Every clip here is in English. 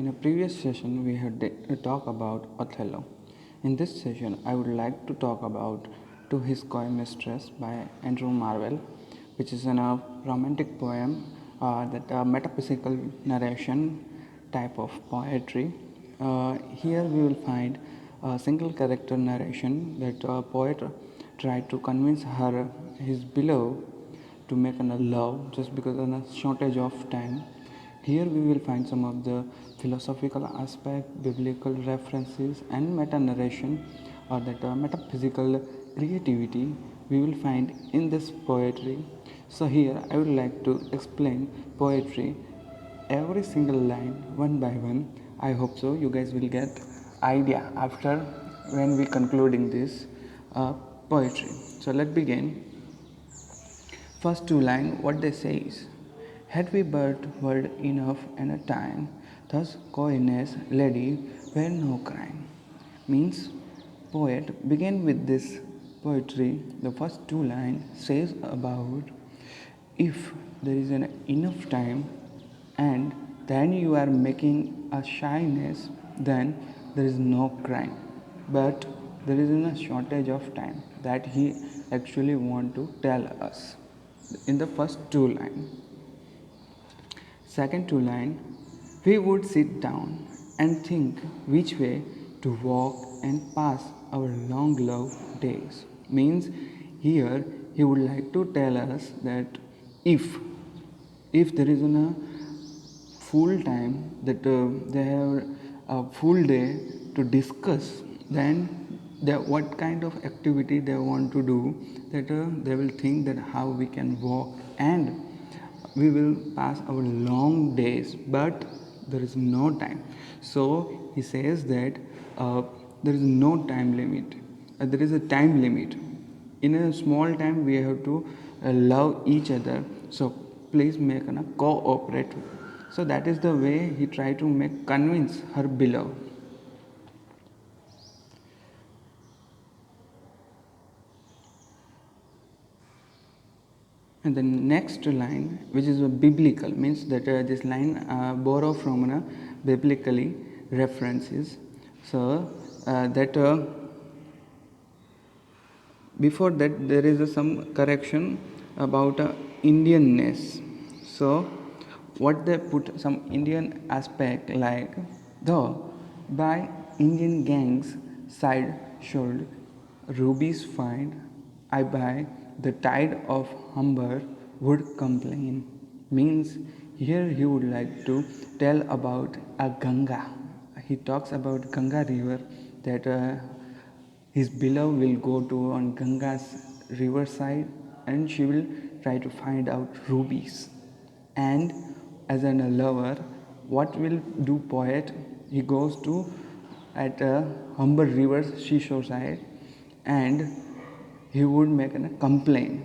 in a previous session we had talked about Othello. In this session, I would like to talk about To His Coy Mistress by Andrew Marvell, which is a romantic poem that metaphysical narration type of poetry. Here we will find a single character narration that a poet tried to convince his beloved to make a love just because of a shortage of time. Here we will find some of the philosophical aspect, biblical references, and meta narration, or that metaphysical creativity we will find in this poetry. So here I would like to explain poetry, every single line one by one. I hope so you guys will get idea after when we concluding this poetry. So let's begin. First two line, what they say is, had we but word enough and a time, thus coyness, lady, were no crime. Means poet begin with this poetry. The first two line says about if there is an enough time and then you are making a shyness, then there is no crime. But there is a shortage of time that he actually want to tell us in the first two line. Second two line, we would sit down and think which way to walk and pass our long love days. Means here he would like to tell us that if there is a full time that they have a full day to discuss, then what kind of activity they want to do, that they will think that how we can walk and we will pass our long days, but there is no time. So he says that there is no time limit. There is a time limit. In a small time, we have to love each other. So please make a cooperate. So that is the way he tried to convince her beloved. And the next line, which is a biblical, means that this line borrow from biblically references. So that before that there is some correction about Indianness. So what they put some Indian aspect like, though by Indian gangs side should rubies find, I by the tide of Humber would complain. Means here he would like to tell about a Ganga. He talks about Ganga river, that his beloved will go to on Ganga's riverside and she will try to find out rubies. And as a lover, what will do poet? He goes to at Humber river seashore side and he would make a complaint.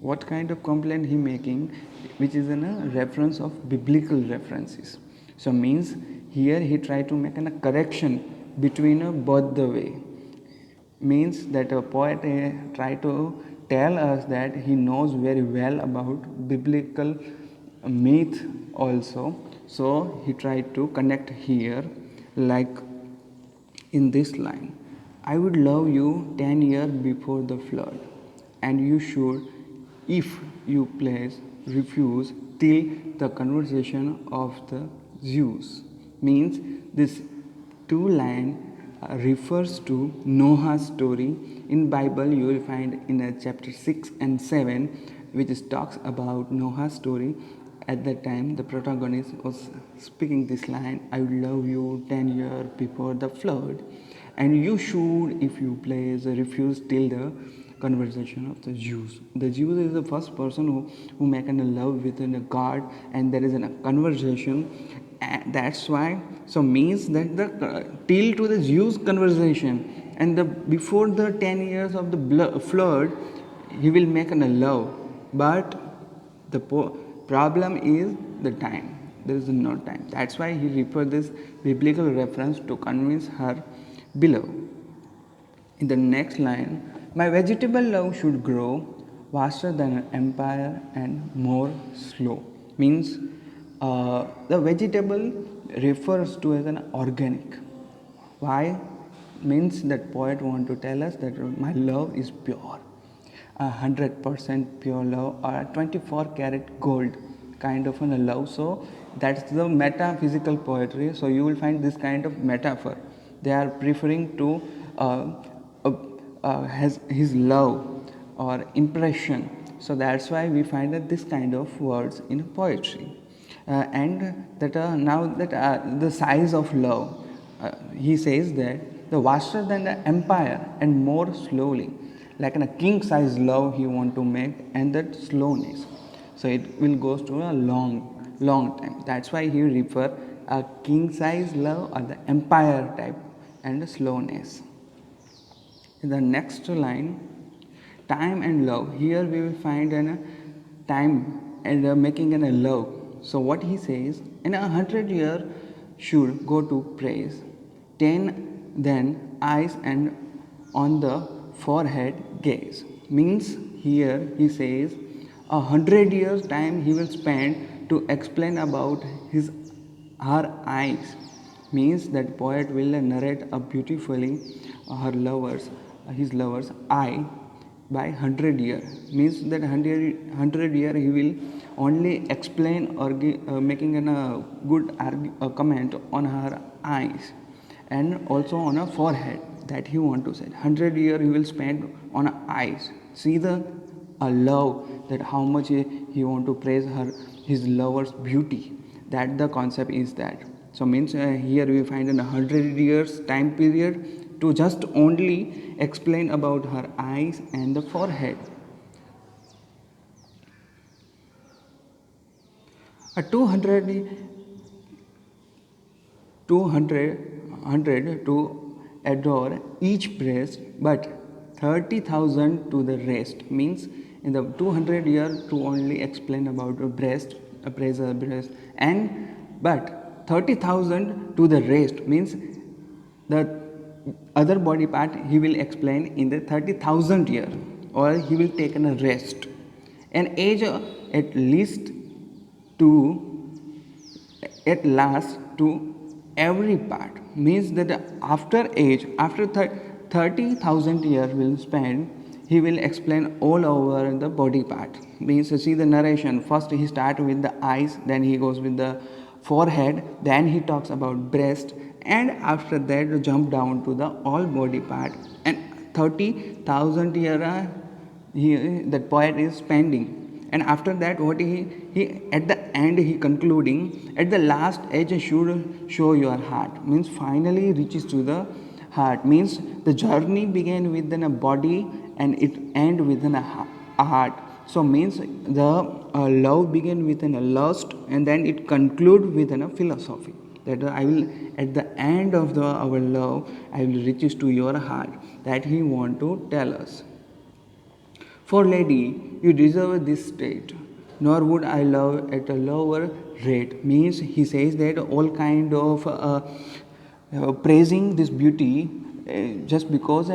What kind of complaint he making? Which is a reference of biblical references. So means here he try to make a correction between both the way. Means that a poet try to tell us that he knows very well about biblical myth also. So he tried to connect here like in this line. I would love you 10 years before the flood, and you should, if you please, refuse till the conversation of the Jews. Means this two line refers to Noah's story. In Bible you will find in chapter 6 and 7, which talks about Noah's story. At that time the protagonist was speaking this line, I will love you 10 years before the flood, and you should, if you please, refuse till the conversation of the Jews. The Jews is the first person who make a love with a God, and there is a conversation. And that's why, so means that the till to the Jews conversation, and the before the 10 years of the flood, he will make a love. But the problem is the time. There is no time. That's why he referred this biblical reference to convince her below. In the next line, my vegetable love should grow faster than an empire and more slow. Means The vegetable refers to as an organic. Why? Means that poet want to tell us that my love is pure, 100% pure love, or a 24 karat gold kind of a love. So that's the metaphysical poetry. So you will find this kind of metaphor. They are preferring to uh, has his love or impression. So that's why we find that this kind of words in poetry. And that now that the size of love, he says that the vaster than the empire and more slowly, like in a king size love he want to make, and that slowness. So it will goes to a long time. That's why he refer a king size love or the empire type and the slowness. In the next line, time and love. Here we will find an time and making an a love. So what he says, in 100 year should go to praise, 10 then eyes and on the forehead gaze. Means here he says 100 years time he will spend to explain about his her eyes. Means that poet will narrate beautifully her lovers his lovers eye by 100 year. Means that 100 year he will only explain or making a good comment on her eyes, and also on her forehead, that he want to say 100 year he will spend on her eyes. See the love, that how much he want to praise her his lover's beauty. That the concept is that. So means here we find in 100 years time period to just only explain about her eyes and the forehead. A 200 to adore each breast, but 30,000 to the rest. Means in the 200 year to only explain about a breast, praise a breast, and but 30,000 to the rest. Means the other body part he will explain in the 30,000 year, or he will take a rest. An age at least to at last to every part. Means that after age, after 30,000 years will spend, he will explain all over the body part. Means see the narration, first he start with the eyes, then he goes with the forehead, then he talks about breast, and after that jump down to the all body part. And 30,000 year that poet is spending. And after that what he at the end he concluding, at the last edge should show your heart. Means finally reaches to the heart. Means the journey began within a body and it end within a heart. So means the love began within a lust, and then it conclude within a philosophy, that I will at the end of the our love I will reaches to your heart. That he want to tell us. For lady, you deserve this state, nor would I love at a lower rate. Means he says that all kind of praising this beauty just because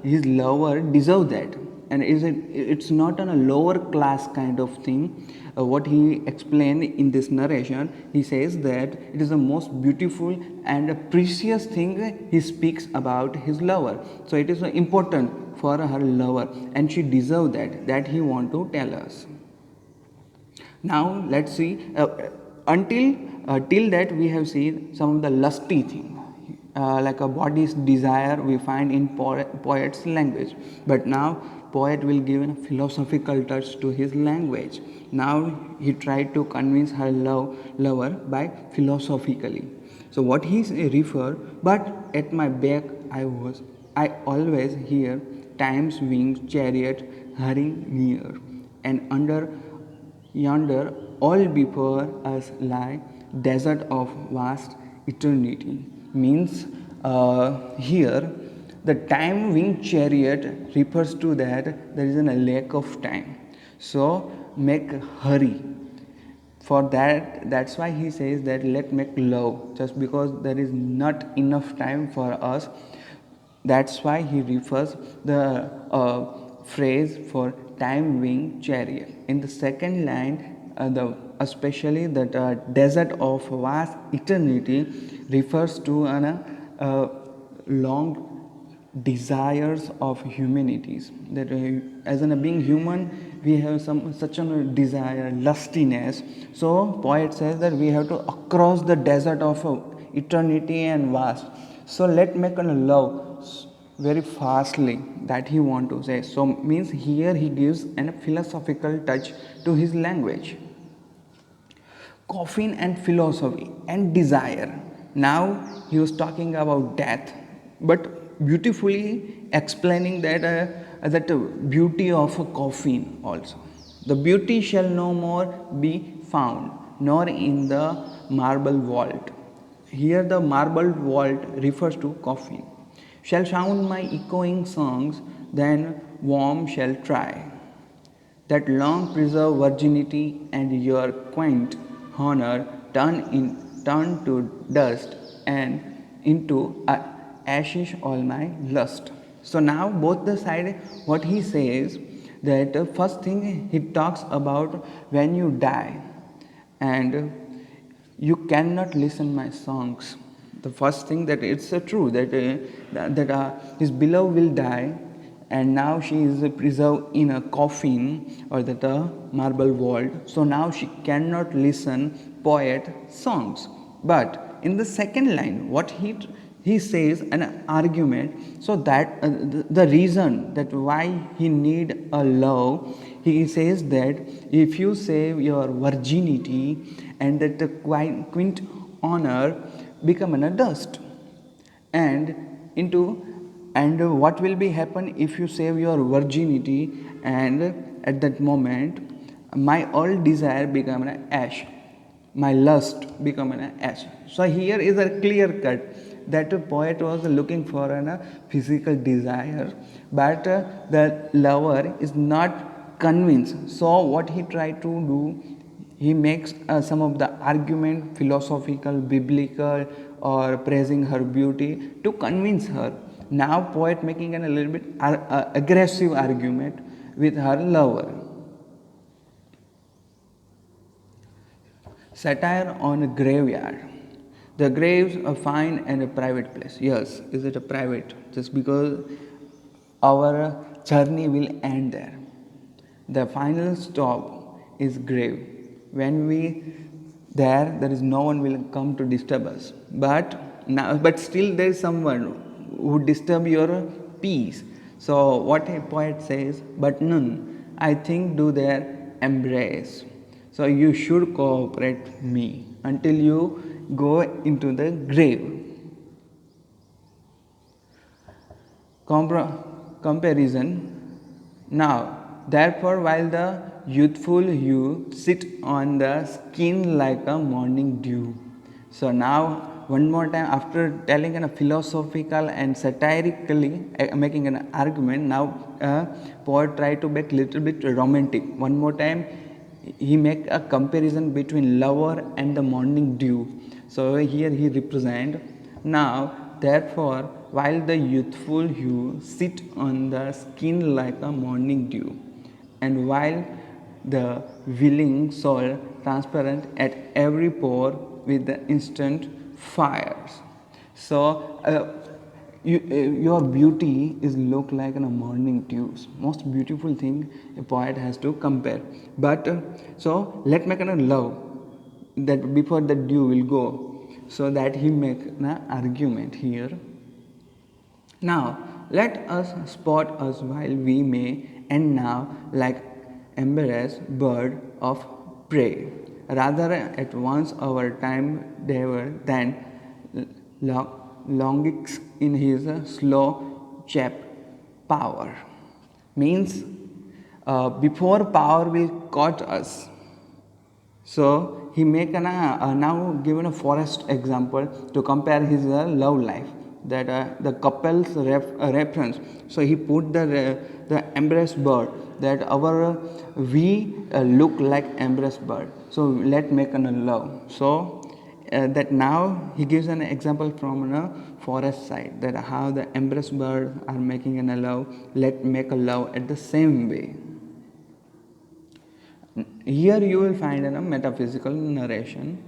his lover deserve that, and it's not on a lower class kind of thing. What he explained in this narration, he says that it is the most beautiful and a precious thing he speaks about his lover. So it is important for her lover, and she deserve that he want to tell us. Now let's see, until till that we have seen some of the lusty thing, like a body's desire we find in poet's language. But now poet will give a philosophical touch to his language. Now he tried to convince her lover by philosophically. So what he refer, but at my back I always hear time's winged chariot hurrying near, and under yonder, all before us lie desert of vast eternity. Means here the time winged chariot refers to that there is a lack of time. So make hurry. For that's why he says that let make love, just because there is not enough time for us. That's why he refers the phrase for time wing chariot. In the second line, especially that desert of vast eternity refers to an long desires of humanities, that as a being human we have some such a desire, lustiness. So poet says that we have to across the desert of eternity and vast, so let make a love very fastly, that he want to say. So means here he gives a philosophical touch to his language. Coffin and philosophy and desire. Now he was talking about death, but beautifully explaining that beauty of a coffin also. The beauty shall no more be found, nor in the marble vault. Here the marble vault refers to coffin. Shall sound my echoing songs, then warm shall try that long preserved virginity and your quaint honor turn to dust and into ashes all my lust. So now both the side what he says, that first thing he talks about when you die and you cannot listen my songs. The first thing that it's true that his beloved will die, and now she is preserved in a coffin or that marble vault. So now she cannot listen poet songs. But in the second line, what he says an argument, so that the reason that why he need a love, he says that if you save your virginity and that the quaint honor become in a dust and into, and what will be happen if you save your virginity, and at that moment my all desire become an ash, my lust become an ash. So here is a clear cut that a poet was looking for a physical desire, but the lover is not convinced. So what he tried to do, he makes some of the argument, philosophical, biblical, or praising her beauty to convince her. Now poet making a little bit aggressive argument with her lover. Satire on a graveyard. The graves are fine and a private place. Yes, is it a private? Just because our journey will end there. The final stop is grave. When we there is no one will come to disturb us. But still there is someone who disturb your peace. So what a poet says, but none, I think, do their embrace. So you should cooperate me until you go into the grave. Comparison. Now, therefore, while the youthful hue sit on the skin like a morning dew. So now, one more time, after telling a philosophical and satirically making an argument, now poet try to make little bit romantic. One more time, he make a comparison between lover and the morning dew. So here he represent. Now, therefore, while the youthful hue sit on the skin like a morning dew, and while the willing soul transparent at every pore with the instant fires. So your beauty is look like in a morning dews. Most beautiful thing a poet has to compare. But so let make a love that before the dew will go. So that he make an argument here. Now let us spot us while we may, and now like embarrassed bird of prey. Rather at once our time devour than longings in his slow chap power. Means before power will caught us. So he make now given a forest example to compare his love life, that the couple's reference. So he put the embrace bird, that our we look like embrace bird. So let make an love. So that now he gives an example from a forest side, that how the embrace bird are making an love. Let make a love at the same way. Here you will find a metaphysical narration.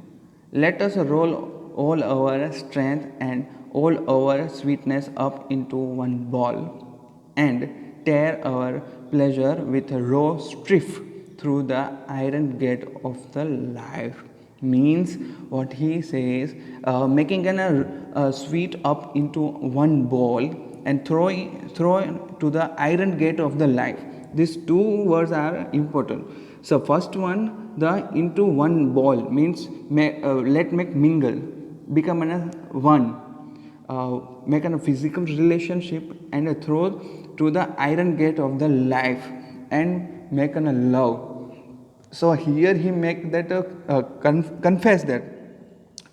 Let us roll all our strength and all our sweetness up into one ball and tear our pleasure with a raw strife through the iron gate of the life. Means what he says, making a sweet up into one ball and throw to the iron gate of the life. These two words are important. So first one, the into one ball means let make mingle, become an one, make a physical relationship and a throw to the iron gate of the life and make a love. So here he make that confess that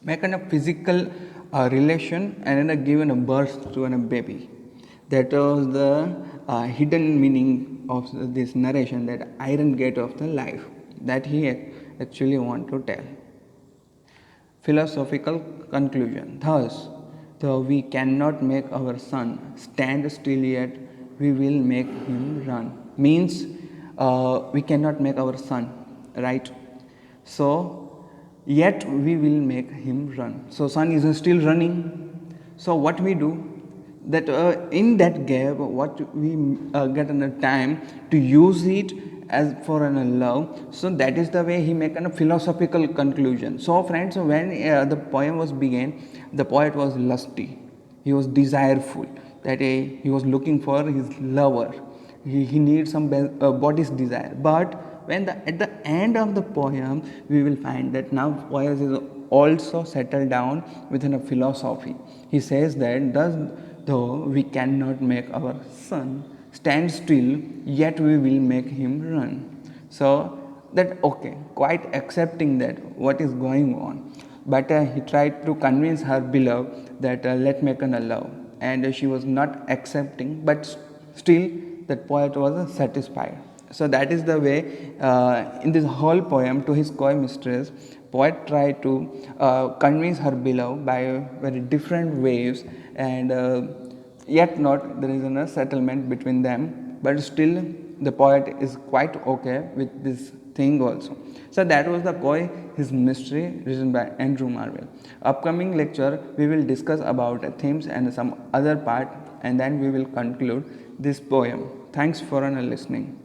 make a physical relation and given a birth to a baby. That was the hidden meaning of this narration, that iron gate of the life that he actually want to tell. Philosophical conclusion. Thus, though we cannot make our son stand still, yet we will make him run. Means we cannot make our son, right? So, yet we will make him run. So, son is still running. So, what we do? That in that gap, what we get in a time to use it as for an love. So that is the way he make a philosophical conclusion. So friends, when the poem was began, the poet was lusty, he was desireful, that he was looking for his lover, he needs some body's desire. But when at the end of the poem, we will find that now poet is also settled down within a philosophy. He says that thus though we cannot make our son stand still, yet we will make him run. So that okay, quite accepting that what is going on. But he tried to convince her beloved that let make an love, and she was not accepting. But still, that poet was satisfied. So that is the way in this whole poem to his coy mistress, poet tried to convince her beloved by very different ways, and yet not there is a settlement between them. But still, the poet is quite okay with this thing also. So that was the Koi, his mystery, written by Andrew Marvell. Upcoming lecture, we will discuss about themes and some other part, and then we will conclude this poem. Thanks for listening.